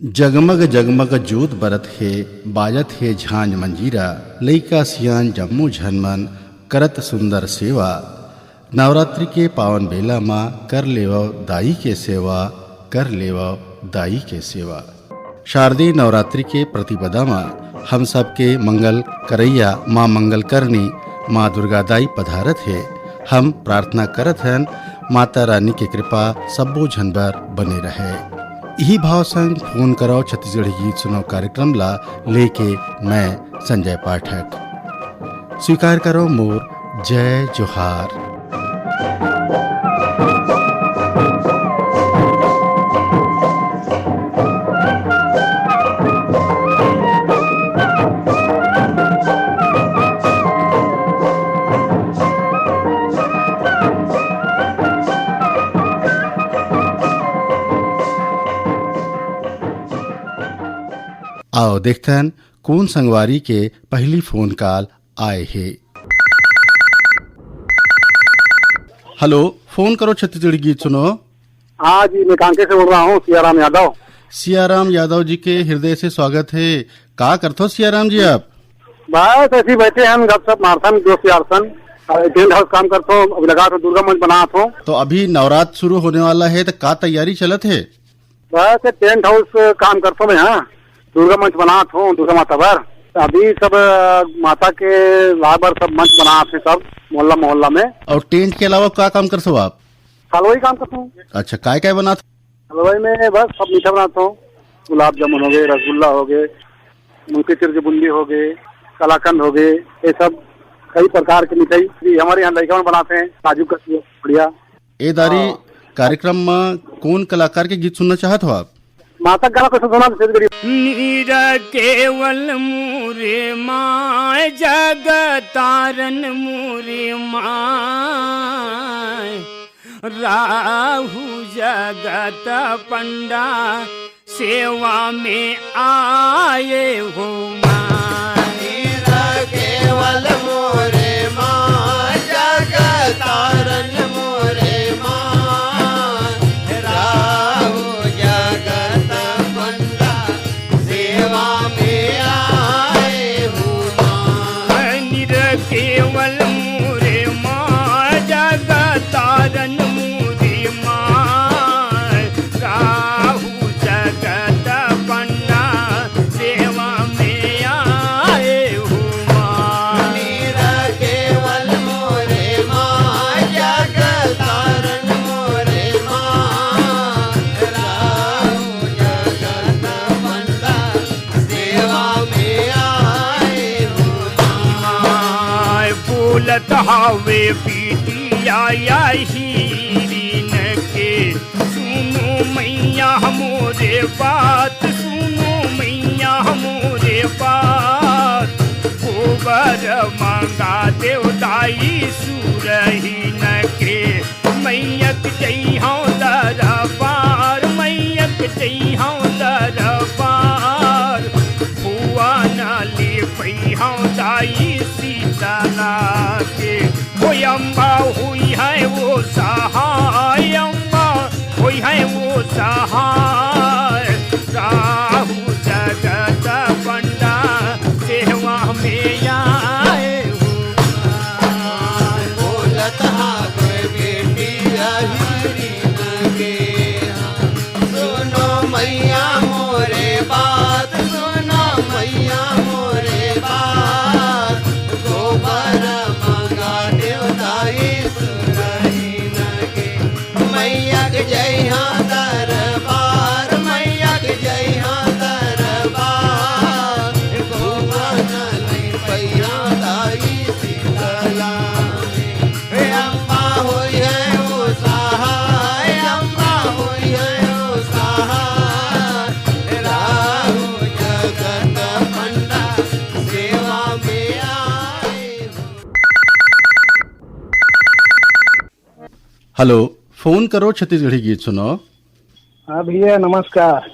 जगमग जगमग जोत बरत है, बाजत है झांझ मंजीरा, लइका सियान जम्मू झनमन करत सुंदर सेवा। नवरात्रि के पावन बेला माँ कर लेव दाई के सेवा, कर लेव दाई के सेवा। शारदीय नवरात्रि के प्रतिपदा माँ हम सबके मंगल करैया माँ मंगल करनी माँ दुर्गा दाई पधारत है। हम प्रार्थना करत हैं माता रानी की कृपा सबो झनबर बने रहे। यही भाव संग फोन करो छत्तीसगढ़ी गीत सुनो कार्यक्रम ला लेके मैं संजय पाठक। स्वीकार करो मोर जय जोहार। आओ देखते हैं कौन संगवारी के पहली फोन कॉल आए है। हेलो, फोन करो छत्तीसगढ़ी गीत सुनो। हाँ जी, मैं कांके से बोल रहा हूँ, सियाराम यादव। सियाराम यादव जी के हृदय से स्वागत है। का करते हो सियाराम जी आप? बस ऐसे ही बैठे हैं, गपशप मारथन दोस्त यारसन, टेंट हाउस काम करते हो, अभी लगा तो दुर्गा मंच बना हो। तो अभी नवरात्र शुरू होने वाला है, तो का तैयारी चलत है? बस टेंट हाउस काम करते हो, मैं हाँ दुर्गा मंच बनात हूँ, दुर्गा माता पर अभी सब माता के लाबर सब मंच बनात है सब मोहल्ला मोहल्ला में। और टेंट के अलावा क्या काम करते हो आप? हलवाई काम करता हूँ। अच्छा, काय बनाते? हलवाई में बस सब मीठा बनाता हूँ, गुलाब जामुन हो गए, रसगुल्ला हो गए, मोतीचूर की बूंदी हो गए, कलाकंद हो गए, ये सब कई प्रकार की मिठाई हमारे यहाँ लड़का बनाते हैं। काजू कतली बढ़िया। ए दारी कार्यक्रम में कौन कलाकार के गीत सुनना चाहत हो आप? माता गाना कैसे सुना नीर केवल मूरे माय जगतारन मूरे माय राहु जगत पंडा सेवा में आए हो माय। नीर केवल मूरे माय जगतारन मूरे माय राहु जगत पंडा सेवा में आए हो माय। नीर केवल मूरे माय जगतारन मूरे माय राहु जगत पंडा सेवा में आए हो माय। नीर केवल मूरे माय जगतारन मूरे माय राहु जगत पंडा सेवा में आए हो माय। बोलत हावे पीटिया या हीरीन के सुनो मैया मोरे बात, सुनो मैया मोरे बात। गोबर मांगा देवदाई सुरहीन के मैयक जइहौ दरबार, मैयक जइहौ दरबार। बुआ नाली पैहौ दाई सीताला के वो अम्बा हुई है वो सहाय, अम्बा हुई है वो सहाय। राहु जगत पंडा सेवा में आए हो माय। बोलत हावे बेटी हीरीन के सुनो मैया मोरे बात, सुनो मैया मोरे बात। गोबर मंगा देवदाई सुरहीन के मैया के जय हाँ दरबार, मैया के जय हाँ दरबार। गोबर नली पैया दाई शीतला हे अम्मा होई है वो सहाय, अम्मा होई है वो सहाय। राहु जगत पंडा सेवा में आए हो। हेलो, फोन करो छत्तीसगढ़ी गीत सुनो। हाँ भैया नमस्कार।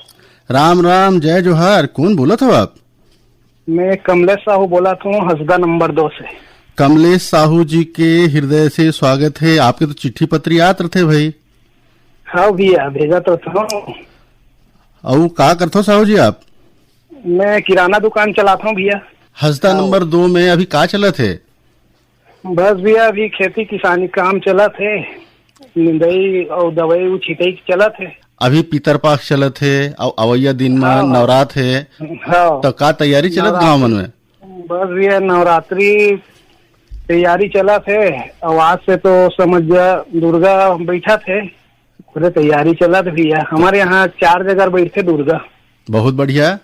राम राम जय जोहार। कौन बोलत हो आप? मैं कमलेश साहू बोला हूँ, हसदा नंबर 2 से। कमलेश साहू जी के हृदय से स्वागत है। आपके तो चिट्ठी पत्री आत रहे भाई। हाँ भैया भेजा तो था। और का करथो साहू जी आप? मैं किराना दुकान चलाता हूँ भैया। हंसदा नंबर 2 में अभी का चलत है? बस भैया अभी खेती किसानी काम चलत है, निंदाई और दवाई छिटाई चलत है। अभी पितर पाक चलत है और अवैया दिन में हाँ। नवरात है, हाँ तो का तैयारी चलत गाँव मन में? बस भैया नवरात्रि तैयारी चलत है और आज से तो समझ जा दुर्गा बैठा थे, पूरे तैयारी चलत भैया। हमारे यहाँ 4 जगह बैठे दुर्गा। बहुत बढ़िया।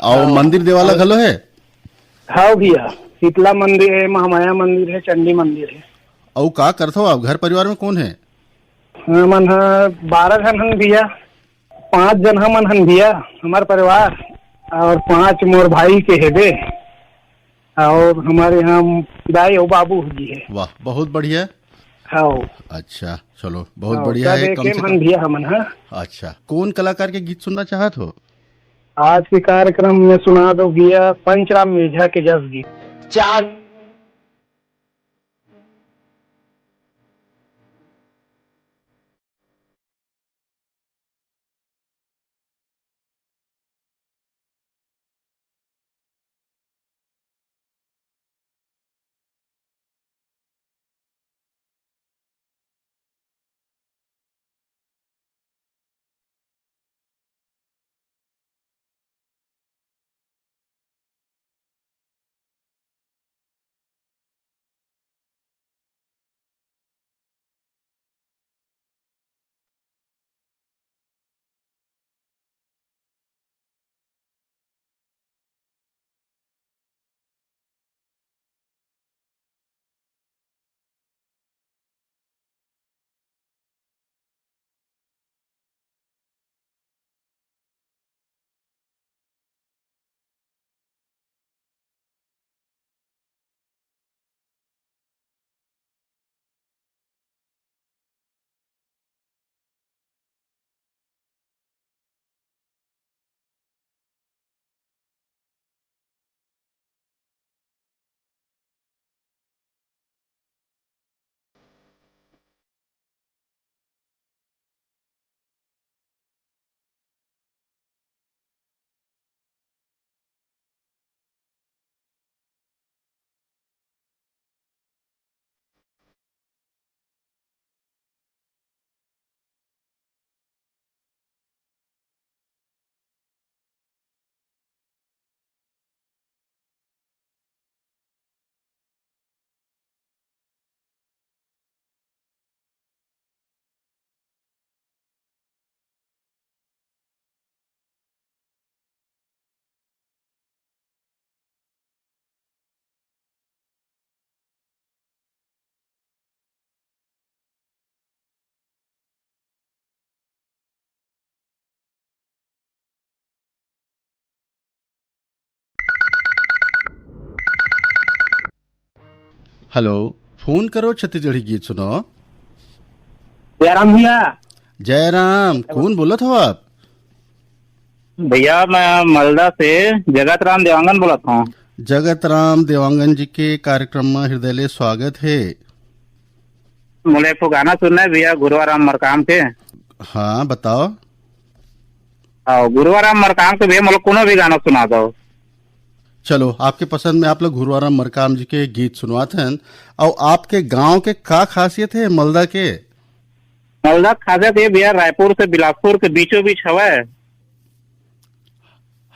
और मंदिर देवाला घलो है? हाँ भैया, शीतला मंदिर है, महामाया मंदिर है, चंडी मंदिर है। और का करथो आप? घर परिवार में कौन है? मन 12 जन हन भैया, 5 जन हमन हन भैया हमार परिवार, और 5 मोर भाई के हेबे, और हमारे यहाँ दाई और बाबू जी है। वाह बहुत बढ़िया। हाँ अच्छा चलो बहुत बढ़िया है। कम से मन कम भैया हमन। हाँ अच्छा, कौन कलाकार के गीत सुनना चाहत हो? आज के कार्यक्रम में सुना दो भैया पंचराम मिर्झा के जस गीत। चार हेलो, फोन करो छत्तीसगढ़ी गीत सुनो। जयराम भैया। जयराम, कौन बोलत हो आप? भैया मैं मालदा से जगत राम देवांगन बोला था। जगत राम देवांगन जी के कार्यक्रम में हृदय स्वागत है। मुझे एक गाना सुनना है भैया, गुरुवाराम मरकाम के। हाँ बताओ। गुरुवाराम मरकाम के भैया मतलब कोनो भी गाना सुना दो। चलो आपके पसंद में आप लोग गुरुवाराम मरकाम जी के गीत सुनवाते हैं। और आपके गांव के का खासियत है मलदा के? मलदा खासियत ये भैया रायपुर से बिलासपुर के बीचों बीच हवा है।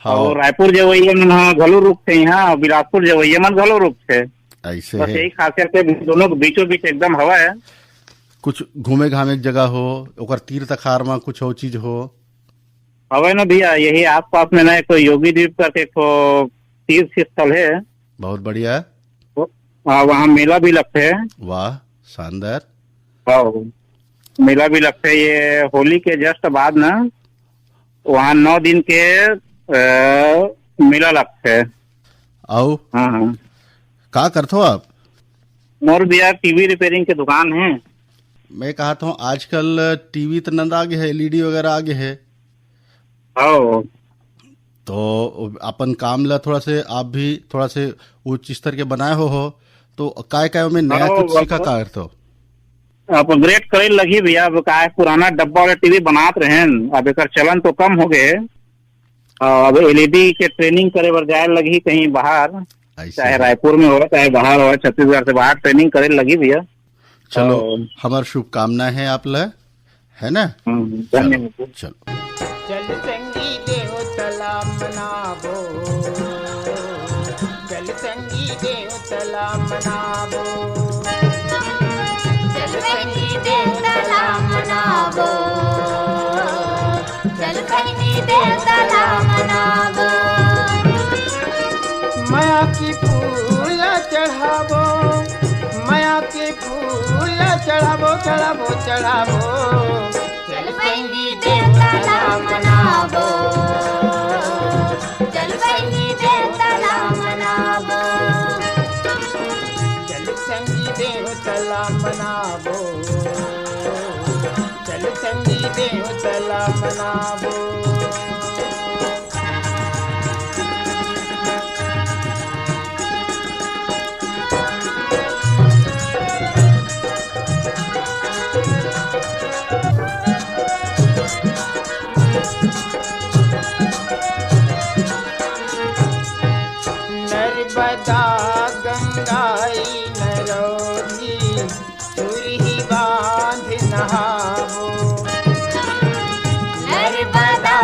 हाँ और रायपुर जवैया मन घलो रुक थे यहाँ, बिलासपुर जवैया मन घलो रुक थे। ऐसे बस है। यही खासियत है, दोनों के बीचों बीच एकदम हवा है। कुछ घूमे घामे के जगह हो, ओकर तीर्थ अखार में कुछ और चीज हो? हवा ना भैया, यही आसपास में ना कोई योगी द्वीप करके तीर्थ स्थल है। बहुत बढ़िया। वहाँ मेला भी लगते है। वाह शानदार। मेला भी लगते है। ये होली के जस्ट बाद ना वहाँ 9 दिन के मेला लगते है। आओ हाँ का करते हो आप? मोर भैया टीवी रिपेयरिंग की दुकान है। मैं कहा था आजकल टीवी तो नंद आगे है, एलईडी वगैरह आगे है, तो अपन काम ला थोड़ा से आप भी थोड़ा से उच्च स्तर के बनाए हो तो काय काय में नया कुछ सीखा का करते हो? अपग्रेड करे लगी भैया। अब का है, पुराना डब्बा वाला टीवी बनात रहे हैं, अब एक चलन तो कम हो गए। अब एलईडी के ट्रेनिंग करे बर जाए लगी कहीं बाहर, ऐसे चाहे है। रायपुर में हो चाहे बाहर हो, छत्तीसगढ़ से बाहर ट्रेनिंग करे लगी भैया। चलो और- हमार शुभकामना है आप ल, है ना। धन्यवाद। चलो चल संगी देव तला मनाबो, चल संगी देव तला मनाबो, चल संगी देवतला मनावो, चल संगी देवतला मनावो। माया की फूल चढ़ाबो, माया के फूल चढ़ाबो चढ़ाबो चढ़ाबो। चल संगी देवतला मनावो, चल संगी देवतला मनावो। चल संगी देव तला मनाबो, चल संगी देव तला मनाबो। नर्मदा गंगाई नरोगी, सुरही बांध नहावो। नर्मदा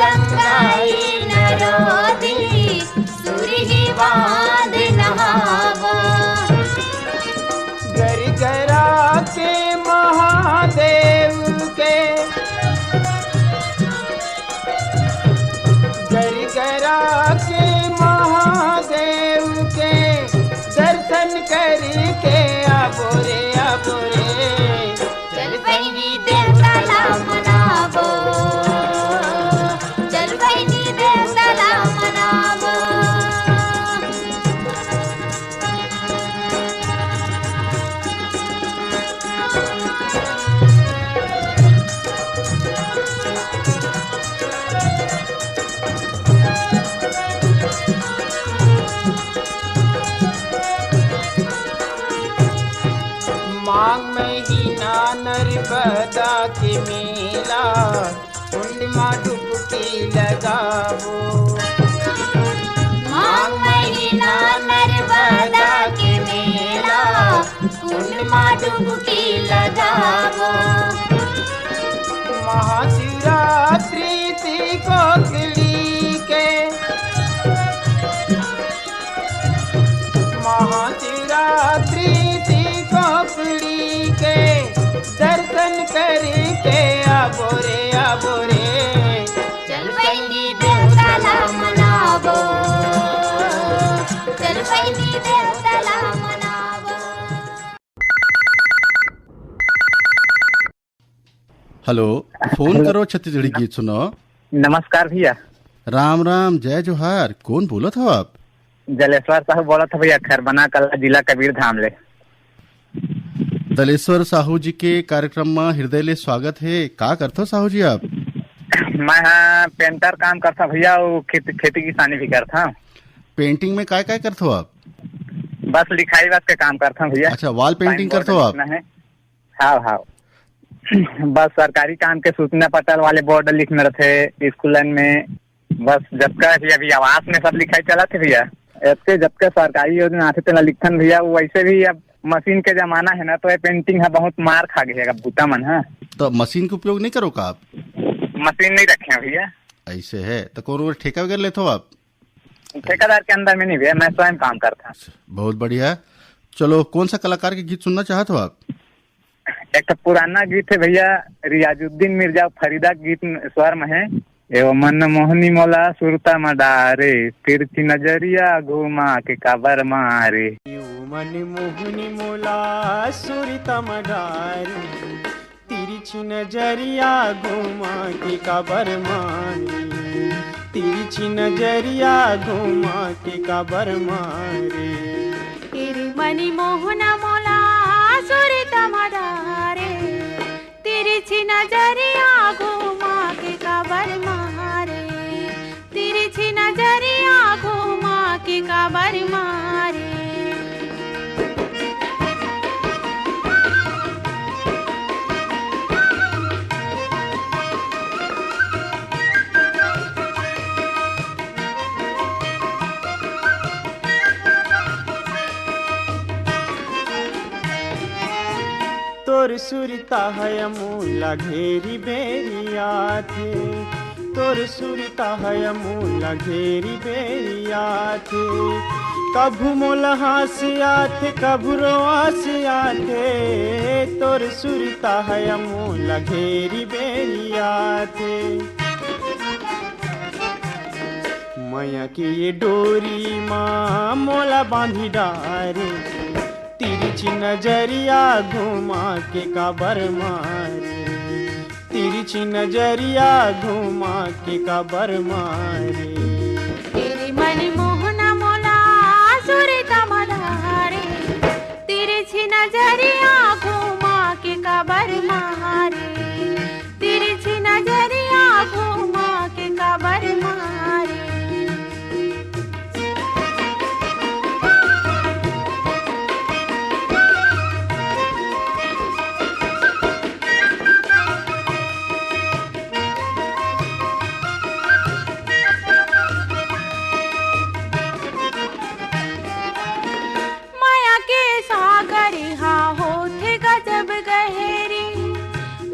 गंगाई नरोदी, सुरही बांध नहावो। गरगरा के महादेव के, गरगरा के महादेव के दर्शन करके आबो रे आबो रे। चल संगी देवतला मनावो, चल संगी देवतला मनावो। माघ महीना नर्मदा के मेला, कुंड में डुबकी लगावो। माघ महीना नर्मदा के मेला, कुंड में डुबकी लगावो। महाशिवरात्रि कोकली के, महाशिवरात्रि कोकली के दर्शन करके आबो रे आबो रे। चल संगी देवतला मनावो, चल संगी देवतला मनावो। हेलो, फोन करो छत्तीसगढ़ी गीत सुनो। नमस्कार भैया। राम राम, जय जोहार। कौन बोलत हो आप? जलेश्वर साहब बोला था भैया, खरबना कला, जिला कबीर धाम ले। दलेश्वर साहू जी के कार्यक्रम में हृदय ले स्वागत है। का करते हो साहू जी आप? मैं हाँ पेंटर काम करता भैया, वो खेती किसानी भी करता। पेंटिंग में काय काय करते हो आप? बस लिखाई बस के काम करता हूँ भैया। अच्छा, वॉल पेंटिंग करते हो आप? हाँ हाँ, बस सरकारी काम के सूचना पटल वाले बोर्ड लिखने रहते स्कूलन में। बस जब का अभी आवास में सब लिखाई चला थे भैया, इसके जब का सरकारी योजना आते थे लिखन भैया, वो वैसे भी अब मशीन के जमाना है ना, तो ये पेंटिंग है बहुत मार खा गया बूता मन है। तो मशीन का उपयोग नहीं करो का आप? मशीन नहीं रखे हैं भैया। ऐसे है तो कौन ठेका वगैरह लेते हो आप? ठेकेदार के अंदर में नहीं भैया, मैं स्वयं काम करता। बहुत बढ़िया। चलो, कौन सा कलाकार के गीत सुनना चाहते हो आप? एक तो पुराना गीत है भैया, रियाजुद्दीन मिर्जा फरीदा गीत स्वर में है। एवं मन मोहनी मोला सुरता मडारे, तिरछी नजरिया घुमा के काबर मारे। मन मोहनी मोला सुरता मडारी, तिरछी नजरिया घुमा के काबर मारे, तिरछी नजरिया घुमा के काबर मारे। तेरी मनी मोहना मोला सुरता मडारे, तिरछी नजरिया घुमा के काबर मारे, तिरछी नजरिया घुमा के काबर मारे। सुरता है मूला घेरी बेरिया थे, तोर सुरता है मूला घेरी बेरिया थे। कभू मोला हंसिया थे कभू रोआसिया थे, तोर सुरता है मूला घेरी बेरिया थे। मैया की ये डोरी माँ मोला बांधी डारे, तिरछी नजरिया घुमा के काबर मारे, तिरछी नजरिया घुमा के काबर मारे। तेरे मन मोहना मोला सुरता मधारे, तिरछी नजरिया घुमा के काबर मारे, तिरछी नजरिया घुमा के काबर मारे। माया के सागरी हा होथे गजब गहरी,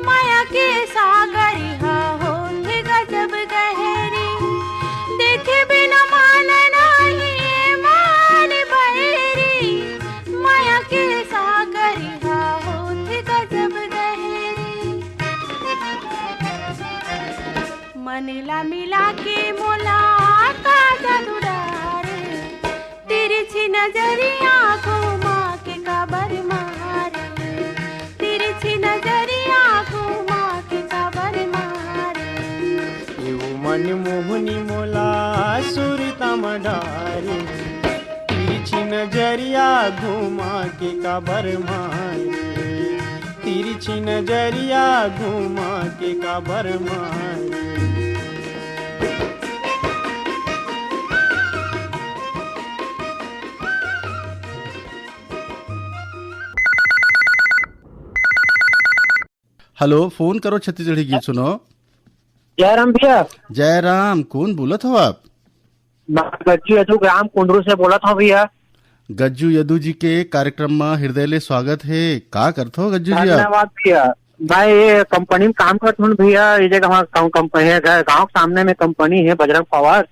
माया के सागरी हा होथे गजब गहरी। देखे बिना मान नहीं मान बहरी, माया के सागरी हा होथे गजब गहरी। मनला मिला के मोला का जादू डारे, तिरछी नजरिया घुमा के काबर मारे, तिरछी नजरिया घुमा के काबर मारे। एवं मन मोहनी मोला सुरता मडारे, तिरछी नजरिया घुमा के काबर मारे, तिरछी नजरिया घुमा के काबर मारे। हेलो, फोन करो छत्तीसगढ़ी गीत सुनो। जयराम भैया, जय राम, कौन बोलत हो आप? मैं गज्जू यदु ग्राम कुंडरू से बोला था भैया। गज्जू यदु जी के कार्यक्रम में हृदय ले स्वागत है। का करते हो गज्जू जी आप? धन्यवाद भैया। मैं ये कंपनी में काम करता हूँ भैया। ये जगह हमारा कंपनी है, गाँव के सामने में कंपनी है बजरंग पावर,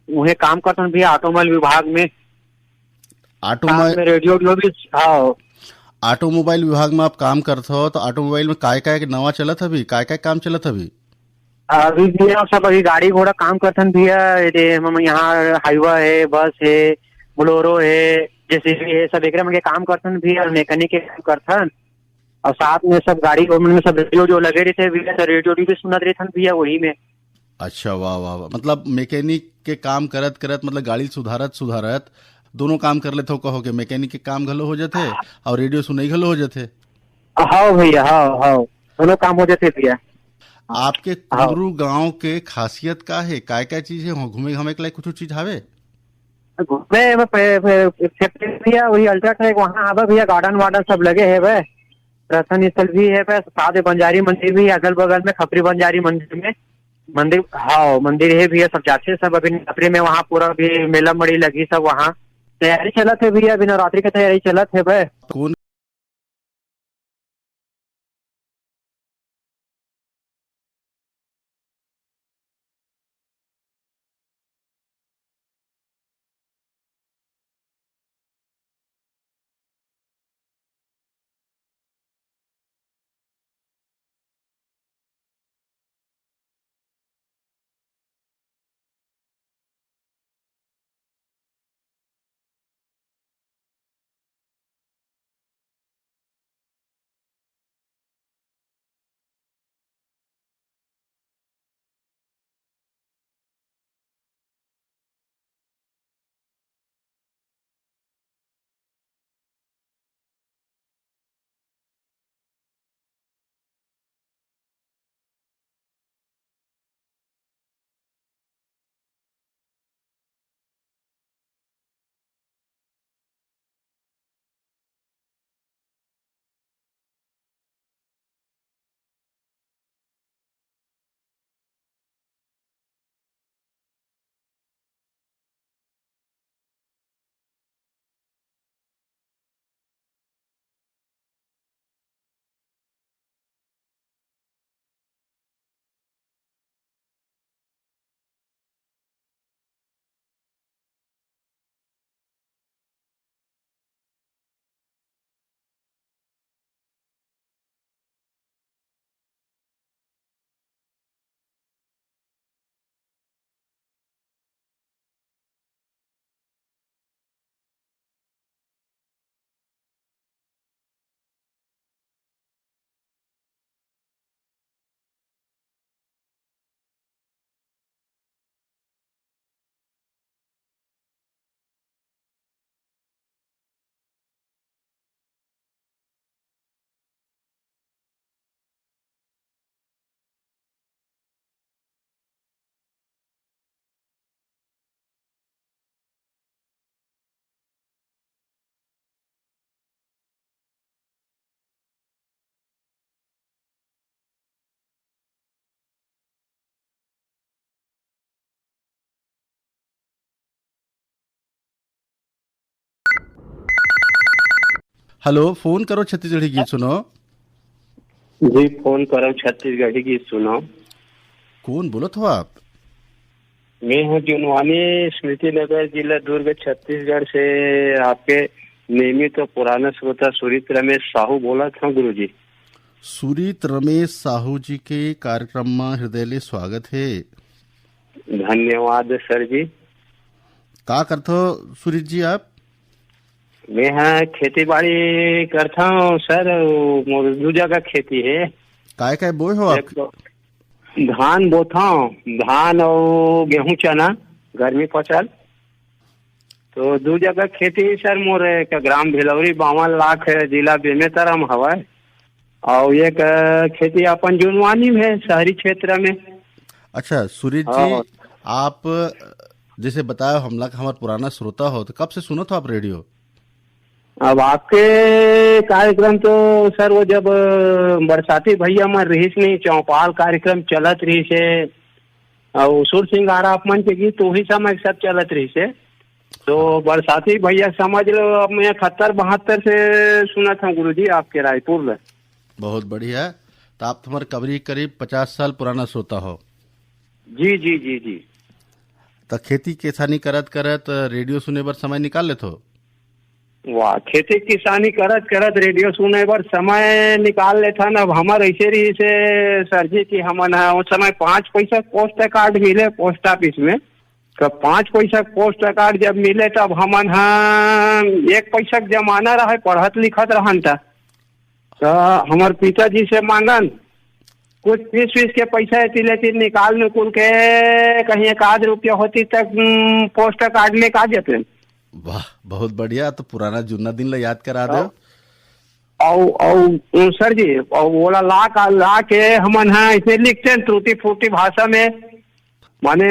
वहीं काम करता हूँ भैया ऑटोमोबाइल विभाग में। साथ में रेडियो भी। हाँ, ऑटोमोबाइल विभाग में आप काम करते हो, तो ऑटोमोबाइल में काय काय नवा चलत अभी, काय काय काम चलत अभी? अभी भैया सब अभी गाड़ी घोड़ा काम करते हैं भैया। ये हम यहाँ हाईवा है, बस है, बोलोरो है, जैसे ये सब एक के काम करते हैं भैया, मैकेनिक के काम करते हैं। और साथ में सब गाड़ी में सब रेडियो जो लगे रहते भैया, तो रेडियो भी सुनत रहते हैं भैया वही में। अच्छा, वाह वाह वाह। मतलब मैकेनिक के काम करत करत, मतलब गाड़ी सुधारत दोनों काम कर लेते हो, कहो के मैकेनिक के काम घलो हो जाते और रेडियो सुनई घलो हो जाते। हाँ भैया, हाँ दोनों काम हो जाते भैया। आपके कुंदरू गांव के खासियत का है? काय काय चीज है घूमे घामे के लिए? कुछ चीज हावे घूमे भैया? वही अल्ट्रा ट्रैक वहाँ आवा भैया, गार्डन वार्डन सब लगे है भाई, दर्शन स्थल भी है भाई, साथ बंजारी मंदिर भी अगल बगल में, खपरी बंजारी मंदिर में मंदिर। हाँ मंदिर है भैया, सब जाते सब। अभी नवरात्रि में वहाँ पूरा भी मेला मड़ी लगी, सब वहाँ तैयारी चलत है भैया, अभी नवरात्रि की तैयारी चलत है भाई। कौन हेलो, फोन करो छत्तीसगढ़ी गीत सुनो। जी फोन करो छत्तीसगढ़ी गीत सुनो। कौन बोलो हो आप? मैं हूँ जुनवानी, स्मृति नगर, जिला दुर्ग, छत्तीसगढ़ से आपके नियमित तो पुराना श्रोता सुरीत रमेश साहू बोला था गुरुजी। सुरीत रमेश साहू जी के कार्यक्रम में हृदय स्वागत है। धन्यवाद सर जी। का करते हो सुरीत जी आप? मैं हाँ खेती बाड़ी करता हूँ सर, मोर दो जगह खेती है। काय काय बोए हो आप? धान बोता हूँ, धान और गेहूं चना गर्मी फसल। तो दो जगह खेती सर मोर, एक ग्राम भिलौरी 52 लाख जिला बेमेतरम हवा, और एक खेती अपन जुनवानी में शहरी क्षेत्र में। अच्छा सुरीत जी, आप जैसे बताया हमला का हमारा पुराना श्रोता हो, तो कब से सुनो तो आप रेडियो? अब आपके कार्यक्रम तो सर वो जब बरसाती भैया में रही नहीं, चौपाल कार्यक्रम चलत रही से, और सुर सिंगारा अपमन के गीत वही समय सब चलत रही से। तो बरसाती भैया समझ लो, अब मैं 71-72 से सुना था गुरुजी आपके रायपुर में। बहुत बढ़िया। तो आप तुम्हारे करीब 50 साल पुराना श्रोता हो। जी जी जी जी। तो खेती किसानी करत करत रेडियो सुने बर समय निकाल लेते हो? वाह, खेती किसानी करत करत रेडियो सुने बर समय निकाल लेता ना। अब हमारे ऐसे रही से सर जी की हमन उस समय 5 पैसा पोस्ट कार्ड मिले पोस्ट ऑफिस में। तो 5 पैसा पोस्ट कार्ड जब मिले तब हमन 1 पैसा जमाना रहे, पढ़त लिखत रहन था। तो हमारे पिताजी से मांगन कुछ फीस के पैसा लेती निकाल निकुल के कहीं 1 रुपया होती तक पोस्ट कार्ड में का देते। वाह बहुत बढ़िया। तो पुराना जुन्ना दिन ला याद करा दो। और सर जी बोला ला के हमन ऐसे लिखते हैं त्रुटि फूटी भाषा में, माने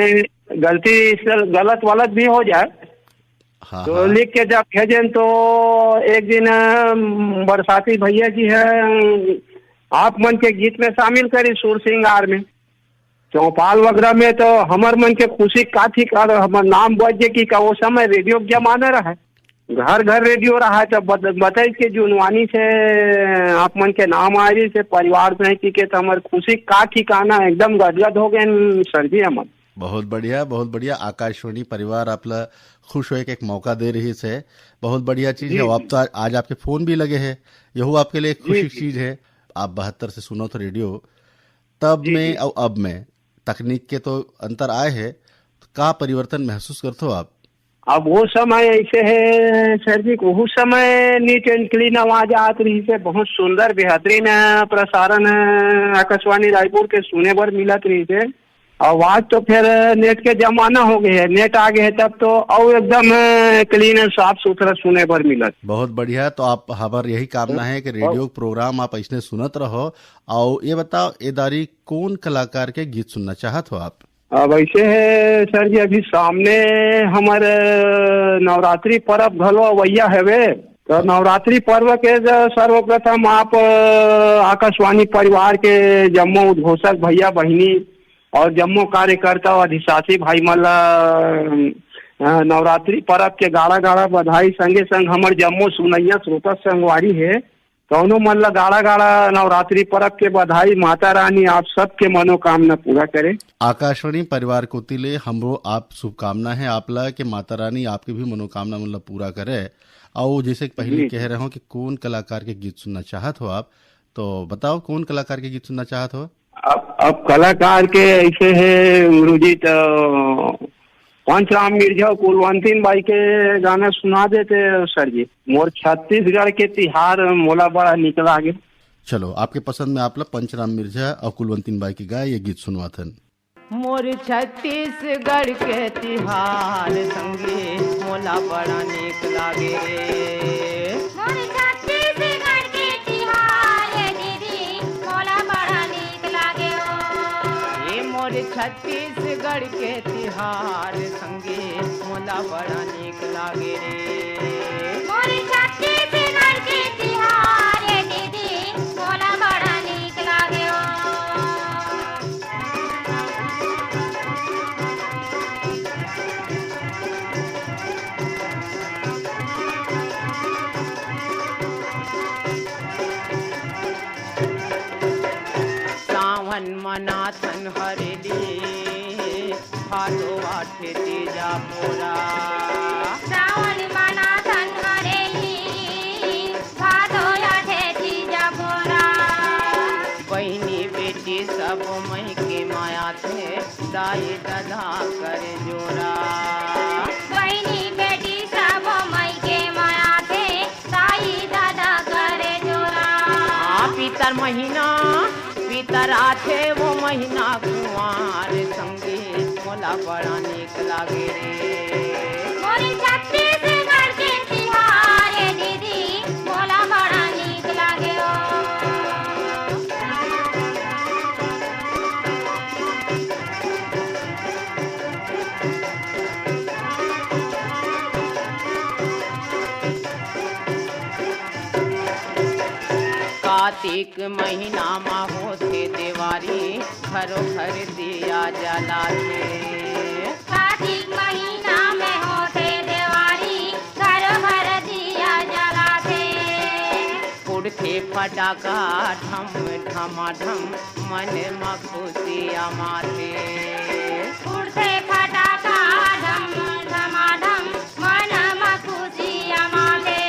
गलत वलत भी हो जाए। हाँ, तो हाँ। लिख के जब भेजें तो एक दिन बरसाती भैया जी है आप मन के गीत में शामिल करी, सुर सिंगार में, चौपाल वगैरह में। तो हमार मन के खुशी का थी, हमार नाम बजे की का वो समय रेडियो के जमाना रहा, घर घर रेडियो रहा है। तो बताई के जुनवानी से आप मन के नाम आ रही से परिवार में की के, तो हमार खुशी का ठिकाना एकदम गदगद हो गए सर जी हमन। बहुत बढ़िया बहुत बढ़िया। आकाशवाणी परिवार आपला खुश होए के एक मौका दे रही है, बहुत बढ़िया चीज है। अब तो आज आपके फोन भी लगे हैं, यही आपके लिए खुशी की चीज है। आप 72 से सुनो तो रेडियो, तब में और अब में तकनीक के तो अंतर आए हैं, तो का परिवर्तन महसूस करते हो आप? अब वो समय ऐसे है सर जी, उस समय नीट एंड क्लीन आवाज आत रही से, बहुत सुंदर बेहतरीन प्रसारण आकाशवाणी रायपुर के सुने पर मिलत रही से। आवाज तो फिर नेट के जमाना हो गए है, नेट आ गए है तब तो और एकदम क्लीन साफ सुथरा सुने पर मिलत। बहुत बढ़िया। तो आप हमार यही कामना है कि रेडियो प्रोग्राम आप ऐसे सुनत रहो। और ये बताओ एदारी कौन कलाकार के गीत सुनना चाहत हो आप? अब ऐसे है सर जी, अभी सामने हमारे नवरात्रि पर्व घलो अवैया है। तो नवरात्रि पर्व के सर्वप्रथम आप आकाशवाणी परिवार के जम्मू उद्घोषक भैया बहिनी और जम्मू कार्यकर्ता और अधिशासी भाई मल्ला नवरात्रि पर्व के गाड़ा गाड़ा बधाई। संगे संग हमारे जम्मू सुनैया श्रोता संगवारी है, कौनो मन ला गाड़ा गाड़ा नवरात्रि पर्व के बधाई। माता रानी आप सबके मनोकामना पूरा करे। आकाशवाणी परिवार को तिले हमरो आप शुभकामना है आपला कि माता रानी आपके भी मनोकामना मतलब पूरा करे। और जैसे पहले कह रहे हो कि कौन कलाकार के गीत सुनना चाहत हो आप, तो बताओ कौन कलाकार के गीत सुनना चाहत हो? अब कलाकार के ऐसे है गुरुजी, तो पंचराम मिर्जा कुलवंतीन बाई के गाना सुना देते सर जी। मोर छत्तीसगढ़ के तिहार मोला बड़ा निक लागे। चलो आपके पसंद में आप लोग पंचराम मिर्जा और कुलवंतीन बाई की गाय ये गीत सुनवाथन। मोर छत्तीसगढ़ के तिहार संगे मोला बड़ा नीक लागे रे। मोर छत्तीसगढ़ के तिहार दीदी मोला बड़ा नीक लागे ओ। ये मोर छत्तीसगढ़ के तिहार संगे मोला बड़ा नीक लागे रे। मोर छत्तीसगढ़ के तिहार दीदी मोला बड़ा नीक लागे ओ। मनाथन हरेली भादो आठे तेजा पोरा श्रावण मनाथन हरेली भादो आठे तीजा पोरा बहनी बेटी सब मई के माया थे दाई दधा कर जोरा बहनी बेटी सब मई के माया थे ताई दादा करे जोरा पितर महीना पितर आथे वो महीना कुंवार संगे मोला बड़ा नीक लागे रे मोरे छत्तीसगढ़ के तिहार हे दीदी मोला बड़ा नीक लागे ओ कार्तिक महीना मा होते देवारी घरो घर दिया जला थे कार्तिक महीना में होते देवारी घर भर दिया जलाते उड़ते फटाका ढम ढमाढम मन मा खुशियाँ माथे उड़ते फटाका ढम धमाधम मन में खुशियाँ माते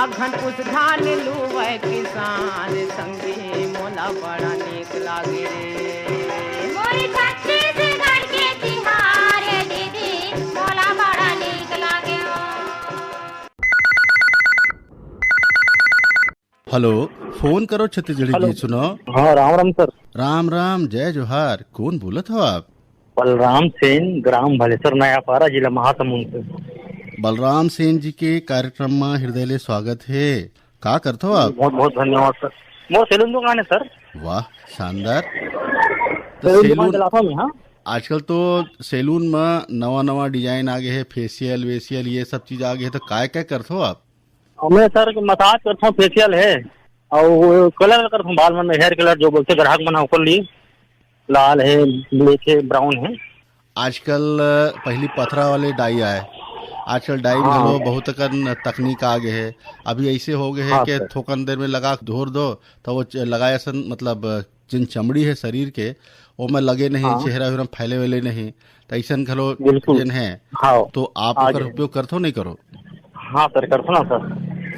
अघन पुस धान लुवै किसान संगे मोला बड़ा नीक लागे रे मोरे छत्तीसगढ़ के तिहार हे दीदी मोला बड़ा नीक लागे ओ हेलो, फोन करो छत्तीसगढ़ी गीत सुनो। हाँ राम राम सर। राम राम, जय जोहार। कौन बोलत हो आप? बलराम सेन, ग्राम भलेसर, नयापारा, जिला महासमुंद से। बलराम सेन जी के कार्यक्रम में हृदय ले स्वागत है। का करते हो आप? बहुत बहुत धन्यवाद सर। मोर सैलून दुकान है सर। वाह, शानदार। तो सैलून दुकान सैलून चलाता हूँ। हाँ, आजकल तो सैलून में नवा नवा डिजाइन आ गए है, फेशियल वेशियल ये सब चीज आ गए है, तो काय क्या करते हो आप? मैं सर मसाज करता हूँ, फेशियल है और कलर करता हूँ बाल में, हेयर कलर जो बोलते ग्राहक बना ऊपर लिए, लाल है, ब्लैक है, ब्राउन है। आजकल पहली पथरा वाले डाई आए, आजकल डाई में लो बहुत कन तकनीक आ गए है। अभी ऐसे हो गए है कि थोकन देर में लगा धोर दो तो वो लगाए सन, मतलब जिन चमड़ी है शरीर के वो में लगे नहीं, चेहरा वेहरा फैले वेले नहीं, तो ऐसा खलो जिन है। तो आप ओकर उपयोग करते हो नहीं करो? हाँ सर, करते ना सर।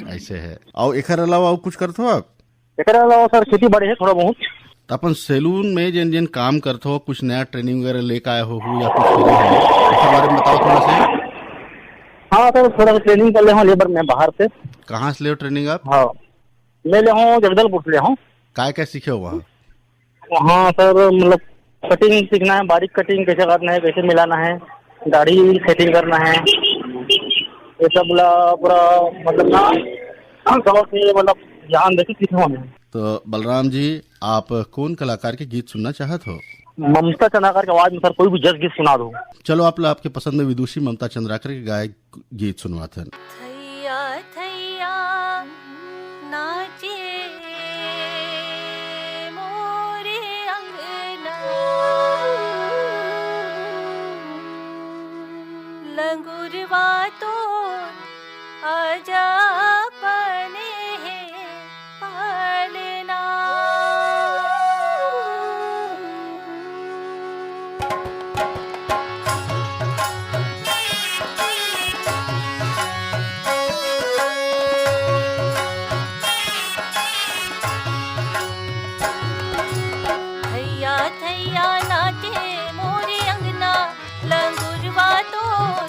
ऐसे है। और एक अलावा और कुछ करते हो आप? एक अलावा सर खेती बाड़ी है थोड़ा बहुत। तो अपन सैलून में जिन जिन काम करते हो, कुछ नया ट्रेनिंग वगैरह लेकर आए हो या कुछ करे हो, उसके बारे में बताओ थोड़ा सा। हाँ सर, थोड़ा सा ट्रेनिंग कर ले हूँ लेबर में बाहर से। कहाँ से ले हो ट्रेनिंग आप? हाँ, ले ले हूँ जगदलपुर से ले हूँ। क्या सीखे हो वहाँ? वहाँ सर मतलब कटिंग सीखना है, बारीक कटिंग कैसे करना है, कैसे मिलाना है, दाढ़ी सेटिंग करना है, ये सब पूरा मतलब ना मतलब ध्यान देके सीखे हमें। तो बलराम जी, आप कौन कलाकार के गीत सुनना चाहते हो? ममता चंद्राकर की आवाज में सर कोई भी जज गीत सुना दो। चलो आप आपके पसंद में विदुषी ममता चंद्राकर के गाए गीत सुनवाते हैं। थैया थैया नाचे मोरे अंगना, लंगुरवा तो आजा पने पालना। थैया थैया नाचे मोरे अंगना, लंगुरवा तो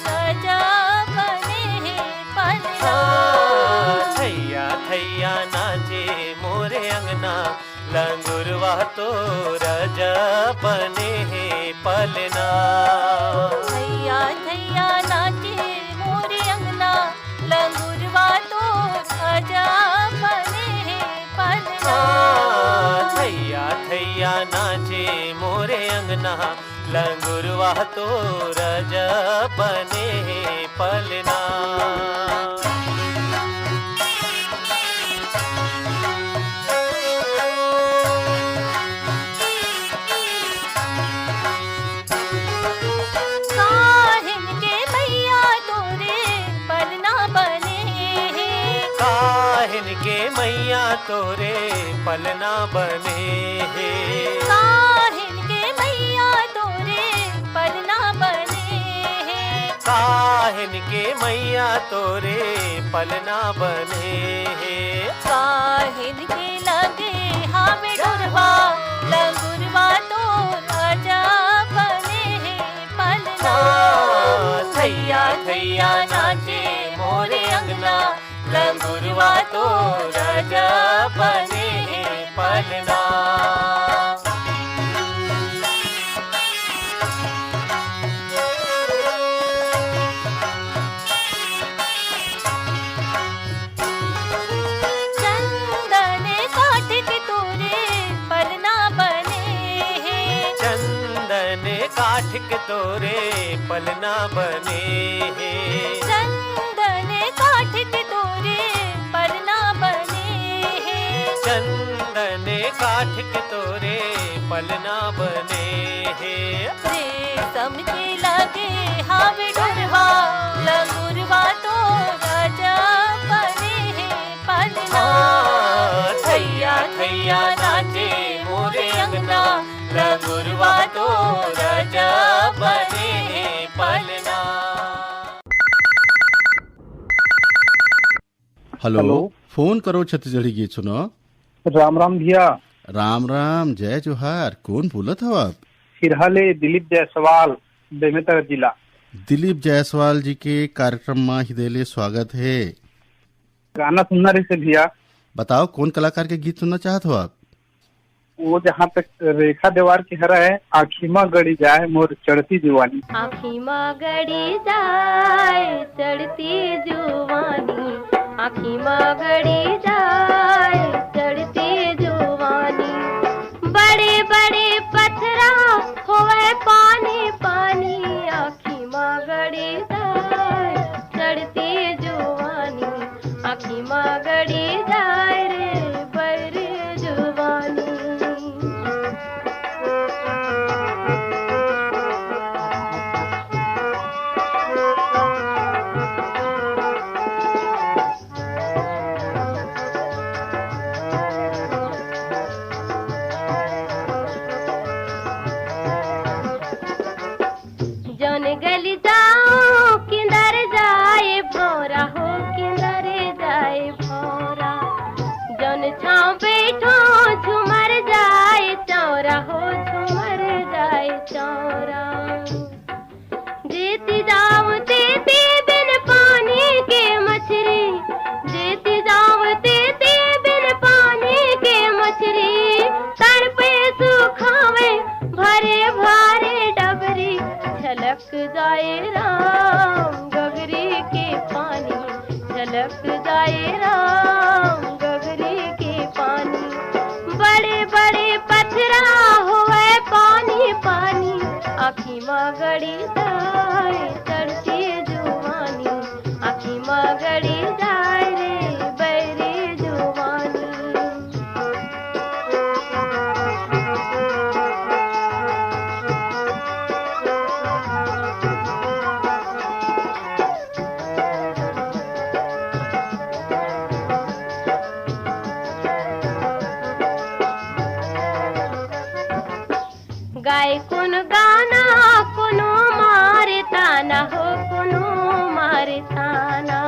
राजा बने पलना। थैया थैया नाचे मोरे अंगना, लंगुरवा तो राजा बने पलना। थैया थैया नाचे मोरे अंगना, लंगुरवा तो राजा बने पलना। थैया थैया नाचे मोरे अंगना, लंगुरवा तो राजा बने पलना। काहिन के मैया तोरे पलना बने, काहिन के मैया तोरे पलना बने हे काहिन के मैया तोरे पलना बने हैं काहिन के मैया तोरे पलना बने हे काहिन के लगे हमें डुरवा लंगुरवा तो राजा बने हैं पलना थैया थैया नाचे मोरे अंगना लंगुरवा तो राजा बने हे पलना चंदन काठ के तोरे पलना बने हैं चंदन काठ के तोरे पलना बने हे चंदन काठ के तोरे पलना बने हैं चंदन काठ के तोरे पलना बने हे रेशम के लगे हमें डुरवा लंगुरवा तो राजा बने हैं पलना थैया थैया नाचे मोरे अंगना लंगुरवा तो राजा बने हे पलना। हेलो, फोन करो छत्तीसगढ़ी गीत सुनो। राम राम भैया। राम राम, जय जोहार। कौन बोलत हो आप? सिरहाले दिलीप जायसवाल, बेमेतरा जिला। दिलीप जायसवाल जी के कार्यक्रम में हृदय स्वागत है। गाना सुनना रही से भैया। बताओ कौन कलाकार के गीत सुनना चाहत हो आप? वो जहाँ तक रेखा देवार की हरा है, आखिमा गड़ी जाए मोर चढ़ती दीवानी। आखिमा गड़ी जाए चढ़ती जुवानी, आखिमा गड़ी जाए चढ़ती जुवानी। बड़े बड़े पत्थरा होवे पानी पानी, आखिमा गड़ी जाए चढ़ती जुवानी, आखिमा गड़ी जाए रे बड़े जुवानी। जौन गली जाओ किंदर जाए भौरा हो, किंदर जाए भौरा। जौन छाँव बैठो झुमर जाए चौरा हो, झुमर जाए चौरा। जीती जाओ तेती बिन पानी के मछली, जीती जाओ तेती बिन पानी के मछली। तड़पे सुखावे भरे भारे डबरी, झलक जाए राम गगरी के पानी, झलक जाए राम गगरी के पानी। बड़े बड़े पत्थरा हुए पानी पानी, आखिमा गड़ी जाए चढ़ती जुवानी, आखिमा गड़ी जाए रे बैरी जुवानी। गाय कुन गाना कुनो मारे ताना हो, कुनो मारे ताना।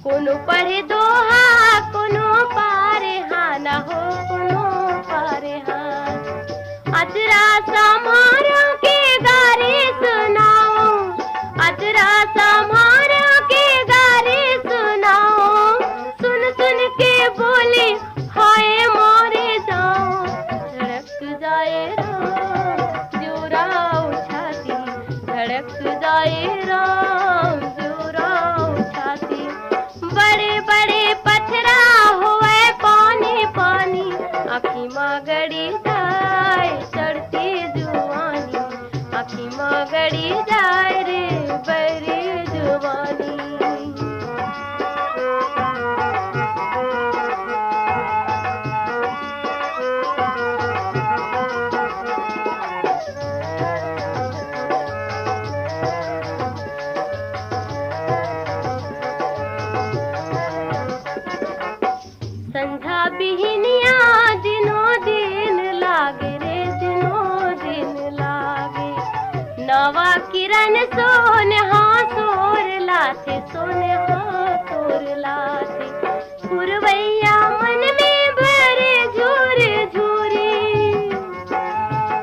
कुनो पढ़े दोहा कुनो पारे हाना हो, कुनो पारे हाना। अचरा समारों के गारे सुनाओ, अचरा समारों के गारे सुनाओ। सुन सुन के बोले हाय मोरे जाओ, धड़क जाए जोरा उठाती, धड़क जाए राम जोरा उठाती। बड़े बड़े पत्थरा हुए पानी पानी, आखिमा गड़ी जाए चढ़ती जुवानी, आखिमा गड़ी जाए रे बड़ी जुवानी। संझा भी नवा किरण सोन हाँ सोर लाथे सोन हाँ सोर लाथे पुरवैया मन में भरे झूरे झूरे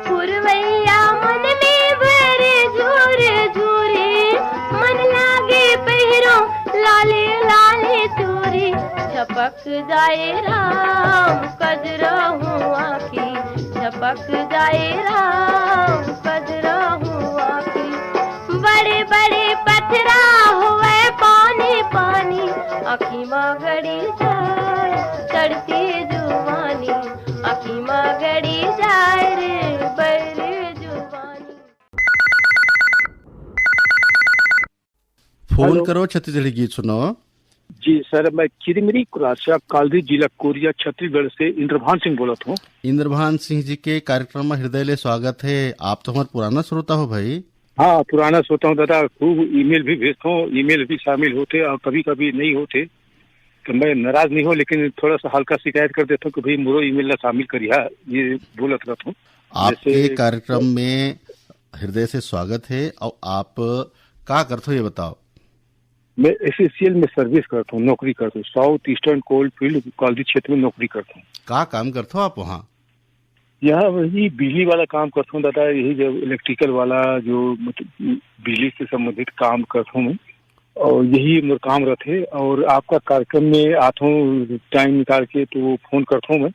पुरवैया मन में भरे झूरे झूरे मन लागे पहिरो लाले लाले चूरी झपक जाए राम कजरहू आखी झपक जाए राम कजरहू आखी बड़े बड़े पथरा हुए पानी पानी आखी माँ गड़ी जाए चढ़ती जुबानी आखी माँ गड़ी जाए रे बड़े जुबानी। फोन करो छत्तीसगढ़ी गीत सुनो। जी सर, मैं चिरमिरी कुरासिया कालदी जिला कोरिया छत्तीसगढ़ से इंद्रभान सिंह बोलत हूँ। इंद्रभान सिंह जी के कार्यक्रम में हृदय ले स्वागत है। आप तो हमारे पुराना श्रोता हो भाई। हाँ, पुराना श्रोता हूँ दादा, खूब ईमेल भी भेजता हूँ, ईमेल भी शामिल होते और कभी कभी नहीं होते तो मैं नाराज नहीं हूँ, लेकिन थोड़ा सा हल्का शिकायत कर देता हूँ कि भाई मोरो ईमेल ला शामिल करिया, ये बोलत रहता हूँ। आपके कार्यक्रम में हृदय से स्वागत है। और आप क्या करते हो ये बताओ। मैं एसएससीएल में सर्विस करता हूँ, नौकरी करता हूँ, साउथ ईस्टर्न कोल फील्ड कालदी क्षेत्र में नौकरी करता हूँ। क्या काम करते हो आप वहाँ? यहाँ वही बिजली वाला काम करता हूँ दादा, यही जो इलेक्ट्रिकल वाला जो बिजली से संबंधित काम करता हूँ और यही मेरा काम रहते। और आपका कार्यक्रम में आता हूँ टाइम निकाल के तो फोन करता हूँ, मैं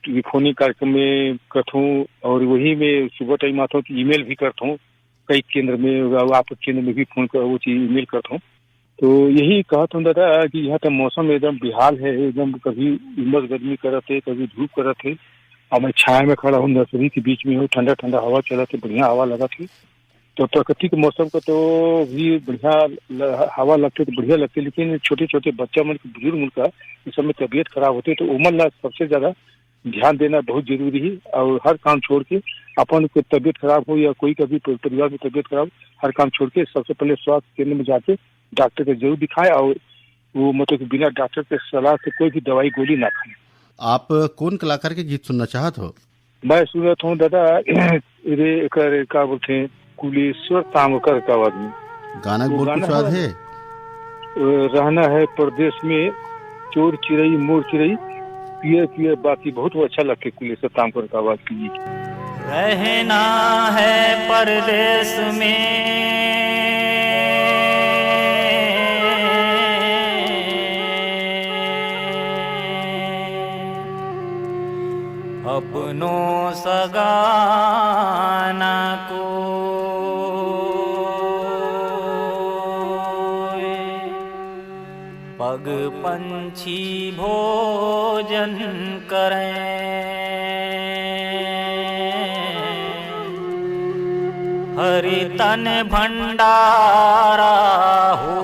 ये फोनिंग कार्यक्रम में करता हूँ और वही मैं सुबह टाइम आता हूँ तो ईमेल भी करता हूँ, कई केंद्र में आपके केंद्र में भी फोन कर वो चीज ईमेल करता हूँ। तो यही कहता हूँ दादा कि यहाँ का मौसम एकदम बेहाल है, एकदम कभी उमस गर्मी करते कभी धूप करते और मैं छाया में खड़ा हूँ, नर्सरी के बीच में हूँ, ठंडा ठंडा हवा चलते, बढ़िया हवा लगा थे। तो प्राकृतिक मौसम का तो भी बढ़िया हवा लगते तो बढ़िया लगते, लेकिन छोटे छोटे बच्चा मन के बुजुर्ग मन का इस समय तबीयत खराब होती है तो उमर ला सबसे ज्यादा ध्यान देना बहुत जरूरी है। और हर काम छोड़ के अपन को तबीयत खराब हो या कोई कभी परिवार में तबीयत खराब, हर काम छोड़ के सबसे पहले स्वास्थ्य केंद्र में जाके डॉक्टर को जरूर दिखाए और वो मतलब बिना डॉक्टर के सलाह से कोई भी दवाई गोली ना खाए। आप कौन कलाकार के गीत सुनना चाहत हो? मैं सुनता हूँ दादा क्या बोलते हैं कुलेश्वर तामकर का आवाज में गाना बोल कुछ याद है? रहना है परदेश में चोर चिड़ई मोर चिड़ई पियर पियर बाकी बहुत अच्छा लगता है कुलेश्वर तामकर का आवाज की। रहना है परदेश में अपनों सगाना को पग पंछी भोजन करें हरि तन भंडारा हो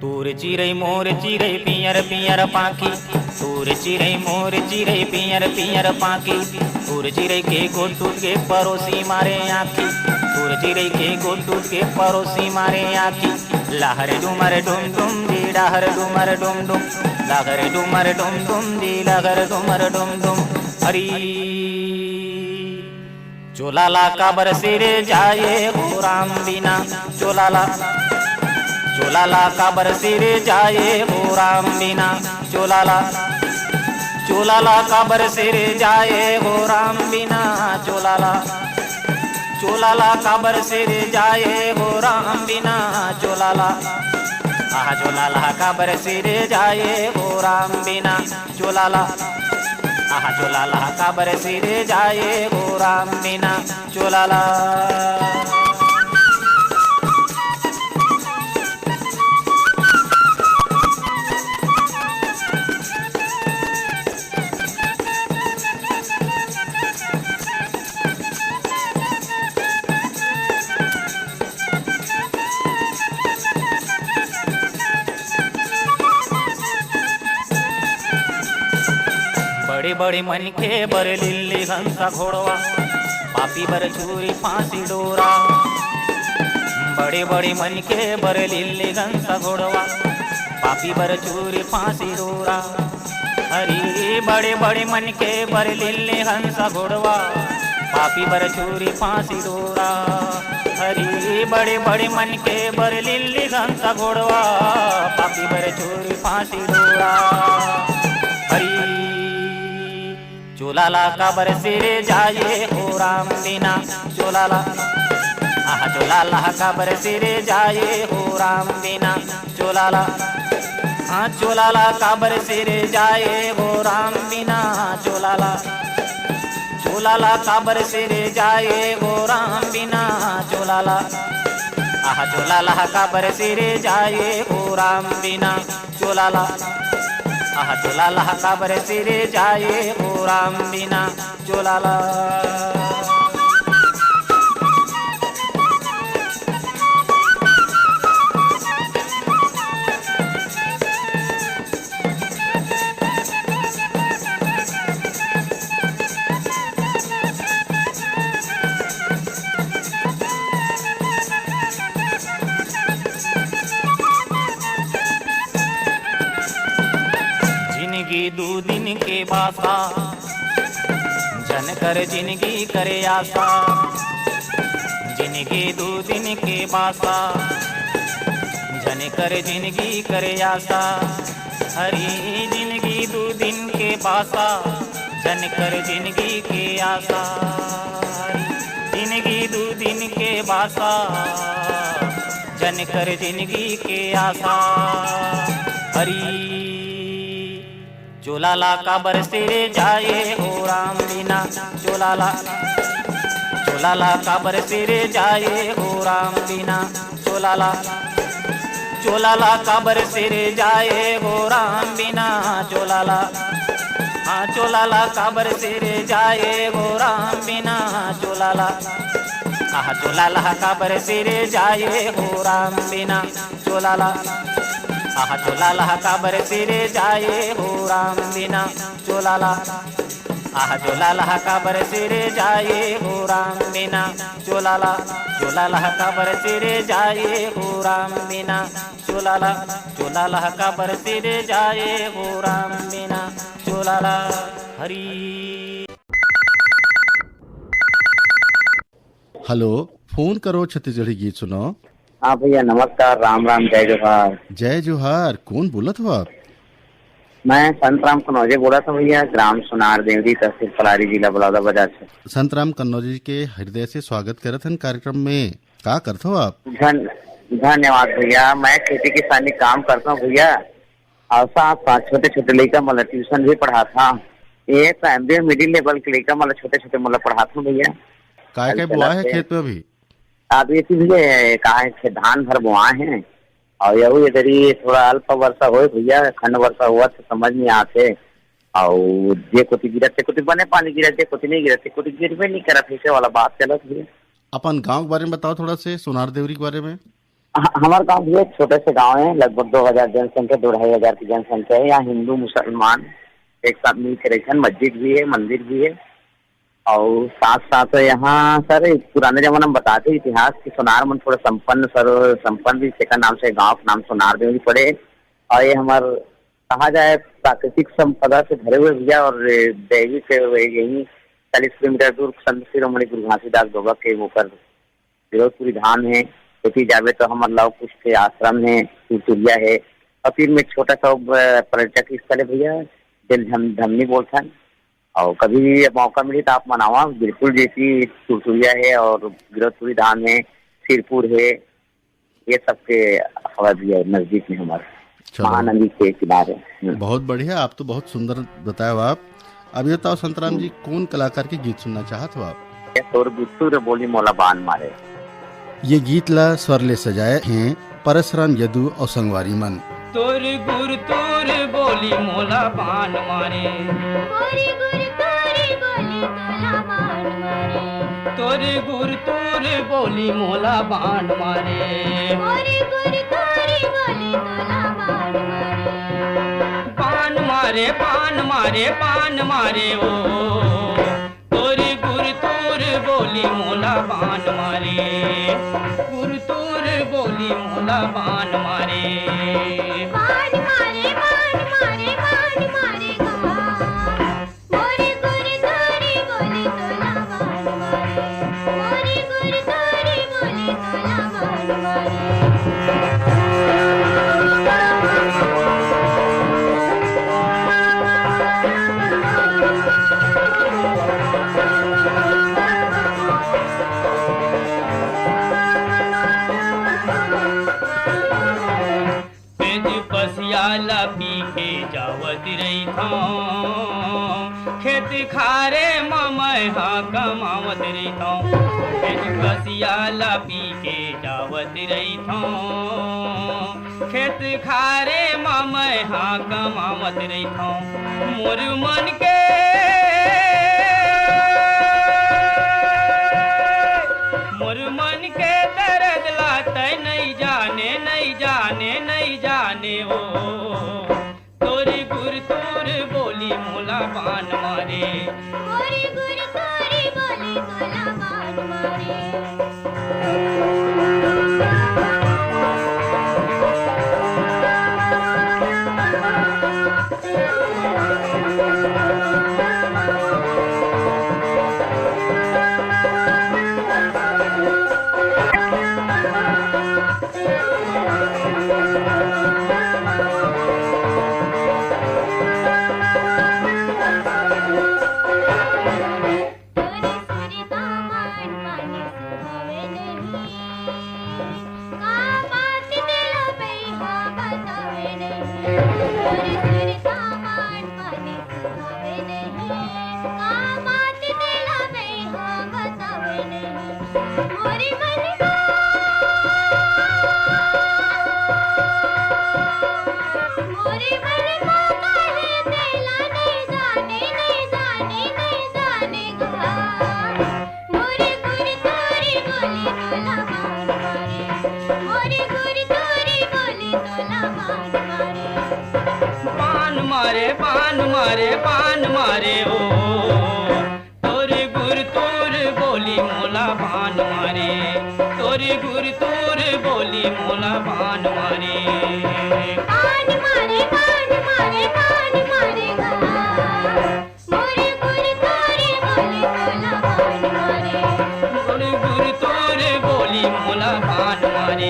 तूर चिड़ै मोर चिड़ै पियर पियर पाखी तूर चिड़ै मोर चिड़ै पियर पियर पाखी तूर चिड़ै के गोट टूट के पड़ोसी मारे आँखी तूर चिड़ै के गोट टूट के पड़ोसी मारे आँखी लहर डूमर डुम डुम दी लहर डूमर डुम डुम लहर डूमर डुम डुम दी लहर डूमर डुम डुम हरी चोलाला काबर सिरे जाए हो राम बिना चोलाला चोलाला काबर सिरे जाए हो राम बिना चोलाला चोलाला काबर सिरे जाए हो राम बिना चोलाला चोलाला काबर सिरे जाए हो राम बिना चोलाला आहा चोलाला काबर सिरे जाए हो राम बिना चोलाला आहा चोलाला काबर सिरे जाए हो राम बिना चोलाला। बड़े बड़े मनखे बर लिल्ली हंसा घोड़वा पापी बर छुरी फांसी डोरा बड़े बड़े मनखे बर लिल्ली हंसा घोड़वा पापी बर छुरी फांसी डोरा हरी बड़े बड़े मन के बर लिल्ले हंस घोड़वा पापी बर छुरी फांसी डोरा। हरी बड़े बड़े मन के बर लिल्ले हंस घोड़वा पापी बर छुरी फांसी डोरा। हरी चोलाला का बर सिरे जाए हो राम बिना चोलाला आहा चोलाला का बर सिरे जाए हो राम बिना चोलाला। हाँ चोलाला काबर सिरे जाए हो राम बिना चोलाला। चोलाला काबर सिरे जाए हो राम बिना चोलाला। आहा चोलाला काबर सिरे जाए हो राम बिना चोलाला। आहा चोलाला काबर सिरे जाए हो राम बिना चोलाला। दो दिन के बासा जन कर जिंदगी करे आशा। जिंदगी दो दिन के बासा जन कर जिंदगी करे आशा। हरी जिंदगी दो दिन के बासा जन कर जिंदगी के आशा। जिंदगी दो दिन के बासा जन कर जिंदगी के आशा। हरी चोलाला का बरसिरे जाए हो राम बिना चोलाला। चोलाला का बरसिरे जाए हो राम बिना चोलाला। चोलाला का बरसिरे जाए हो राम बिना चोलाला। हाँ चोलाला का बरसिरे जाए हो राम बिना चोलाला। आहा चोलाला का बरसिरे जाए हो राम बिना चोलाला। आहा चोलाला काबर सिरे जाए हो राम बिना चोलाला। आहा चोलाला काबर सिरे जाए हो राम बिना चोलाला। चोलाला काबर सिरे जाए हो राम बिना चोलाला। चोलाला काबर सिरे जाए हो राम बिना चोलाला। हरी हेलो, फोन करो छत्तीसगढ़ी गीत सुनो। हाँ भैया नमस्कार, राम राम, जय जोहार। जय जोहार। कौन बोलत हो आप? मैं संत राम कन्नौजे बोला था भैया, ग्राम सुनार देवरी, तहसील पलारी, जिला बलौदाबाजार से। संत राम कन्नौजे के हृदय से स्वागत करत हन कार्यक्रम में। का करते हो आप? धन्यवाद भैया। मैं खेती किसानी काम करता हूँ भैया, और साथ छोटे छोटे लड़का मतलब ट्यूशन भी पढ़ाता। ये प्राइमरी मिडिल लेवल के लड़का मतलब छोटे छोटे मतलब पढ़ाता हूँ भैया। काय बुआ है खेत में अभी? अब ये भैया कहा धान भर बुआ है, और यही इधर ही थोड़ा अल्प वर्षा हो भैया, खंड वर्षा हुआ तो समझ नहीं आते। और जे कुछ गिरते कुछ बने पानी गिरते, कुछ नहीं गिरते, कुछ गिरवे नहीं करा, ऐसे वाला बात चलत भैया। अपन गांव के बारे में बताओ थोड़ा से, सुनार देवरी के बारे में। हमारा गांव भैया छोटे से गांव है, लगभग 2000 जनसंख्या, 2500 की जनसंख्या है। यहाँ हिंदू मुसलमान एक साथ मिल के रहते हैं, मस्जिद भी है, मंदिर भी है। और साथ साथ यहाँ सर पुराने जमाने में बताते इतिहास की सोनार मन थोड़ा संपन्न भी सेकंड नाम से गांव का नाम सोनार देवरी पड़े। और ये हमारे कहा जाए प्राकृतिक संपदा से भरे हुए भैया, और देवी से यही 40 किलोमीटर दूर संत शिरोमणि गुरु घासीदास बाबा के ऊपर विरोधपुरी धाम है। खेती जावे तो हमारे लव कुछ के आश्रम है, तुरतुरिया है। और फिर में छोटा सा पर्यटक स्थल है भैया, दिल धमनी बोलता है। और कभी भी मौका मिले तो आप मनावा, बिल्कुल जैसी तुरतुरिया है और विरोधपुरी धाम है, सिरपुर है, ये सबके हवा नजदीक में हमारे महानदी के किनारे। बहुत बढ़िया, आप तो बहुत सुंदर बताया आप। अब ये बताओ संतराम जी, कौन कलाकार के गीत सुनना चाहते हो आप? तोर गुत्तूर बोली मोला बान मारे। ये गीत ला स्वर ले सजाए हैं परशुराम यदु और संगवारी मन। तोर गुर तोर बोली मोला बान मारे, गोरी गुर तोरी बोली तोला बाण मारे, तोरे गुर तोरे बोली मोला बाण मारे, गोरी गुर तोरी बोली तोला बाण मारे, बाण मारे बाण मारे बाण मारे ओ, तोरे गुर तोरे बोली मोला बाण मारे, गुर तोरे बोली मोला बाण मारे, बाण मारे बाण मारे बाण मारे गा, रही था खेत खारे मैं हाँ कमावत रही था कसियाला पी के जावत रही था खेत खारे मैं हाँ कमावत रही था मोर मन के दर्द लाते नहीं जाने ओ तोरी गुर तोर बोली मोला बान मारे मोरी गुर तोरी बोली मोला बान मारे पान मारे ओ तोरी गुर तोर बोली मोला बान मारे तोरी गुर तोर बोली मोला बान मारे पान मारे पान मारे पान मारे गा मोरी गुर तोरी बोली मोला बान मारे तोरी गुर तोर बोली मोला बान मारे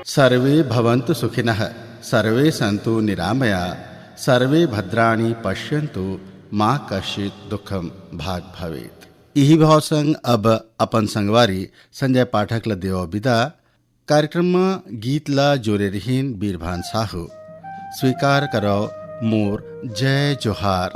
सर्वे भवन्तु सुखिनः सर्वे सन्तु निरामया सर्वे भद्राणि पश्यन्तु माँ कश्चित दुखम भाग भवेत। यही भाव संग अब अपन संगवारी संजय पाठक ल देव विदा। कार्यक्रम में गीत ला जोरे रहीन बीरभान साहू। स्वीकार करो मोर जय जोहार।